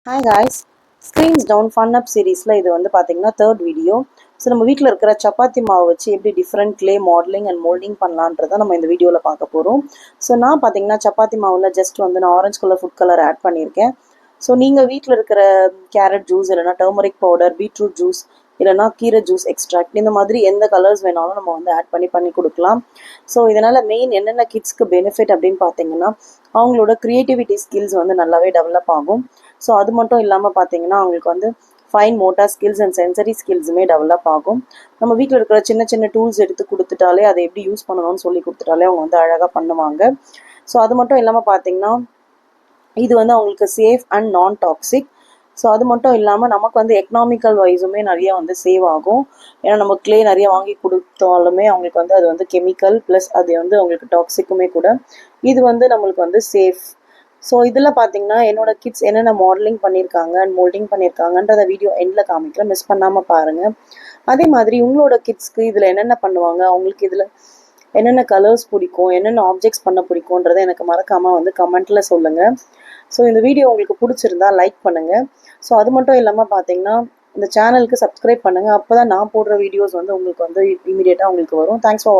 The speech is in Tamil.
Hi guys, Screens Down Fun Up சீரீஸில் இது வந்து பார்த்தீங்கன்னா தேர்ட் வீடியோ. ஸோ நம்ம வீட்டில் இருக்கிற சப்பாத்தி மாவு வச்சு எப்படி different clay modelling and moulding பண்ணலான்றதை நம்ம இந்த வீடியோவில் பார்க்க போகிறோம். ஸோ நான் பார்த்தீங்கன்னா சப்பாத்தி மாவில் ஜஸ்ட் வந்து நான் orange colour food colour add பண்ணியிருக்கேன். ஸோ நீங்கள் வீட்டில் இருக்கிற கேரட் ஜூஸ் இல்லைனா டர்மரிக் பவுடர், பீட்ரூட் ஜூஸ் இல்லைனா கீரை ஜூஸ் எக்ஸ்ட்ராக்ட் இந்த மாதிரி எந்த கலர்ஸ் வேணாலும் நம்ம வந்து ஆட் பண்ணி கொடுக்கலாம். ஸோ இதனால் மெயின் என்னென்ன கிட்ஸ்க்கு பெனிஃபிட் அப்படின்னு பார்த்தீங்கன்னா அவங்களோட க்ரியேட்டிவிட்டி ஸ்கில்ஸ் வந்து நல்லாவே டெவலப் ஆகும். ஸோ அது மட்டும் இல்லாமல் பார்த்தீங்கன்னா அவங்களுக்கு வந்து fine motor skills and sensory ஸ்கில்ஸுமே டெவலப் ஆகும். நம்ம வீட்டில் இருக்கிற சின்ன சின்ன டூல்ஸ் எடுத்து கொடுத்துட்டாலே அதை எப்படி யூஸ் பண்ணணும்னு சொல்லி கொடுத்துட்டாலே அவங்க வந்து அழகாக பண்ணுவாங்க. ஸோ அது மட்டும் இல்லாமல் பார்த்தீங்கன்னா இது வந்து அவங்களுக்கு சேஃப் அண்ட் நான் டாக்ஸிக். ஸோ அது மட்டும் இல்லாமல் நமக்கு வந்து எக்கனாமிக்கல் வைஸுமே நிறைய வந்து சேவ் ஆகும். ஏன்னா நம்ம க்ளே நிறைய வாங்கி கொடுத்தாலுமே அவங்களுக்கு வந்து அது வந்து கெமிக்கல் ப்ளஸ் அது வந்து அவங்களுக்கு டாக்ஸிக்குமே கூட. இது வந்து நம்மளுக்கு வந்து சேஃப். ஸோ இதில் பார்த்தீங்கன்னா என்னோட கிட்ஸ் என்னென்ன மாடலிங் பண்ணியிருக்காங்க அண்ட் மோல்டிங் பண்ணியிருக்காங்கன்றத வீடியோ எண்டில் காமிக்கிறேன், மிஸ் பண்ணாமல் பாருங்கள். அதே மாதிரி உங்களோட கிட்ஸ்க்கு இதில் என்னென்ன பண்ணுவாங்க, அவங்களுக்கு இதில் என்னென்ன கலர்ஸ் பிடிக்கும், என்னென்ன ஆப்ஜெக்ட்ஸ் பண்ண பிடிக்கும்ன்றதை எனக்கு மறக்காமல் வந்து கமெண்ட்டில் சொல்லுங்கள். ஸோ இந்த வீடியோ உங்களுக்கு பிடிச்சிருந்தா லைக் பண்ணுங்கள். ஸோ அது மட்டும் இல்லாமல் பார்த்தீங்கன்னா இந்த சேனலுக்கு சப்ஸ்கிரைப் பண்ணுங்கள். அப்போ தான் நான் போடுற வீடியோஸ் வந்து உங்களுக்கு வந்து இமீடியட்டாக உங்களுக்கு வரும். தேங்க்ஸ் ஃபார் வாட்சிங்.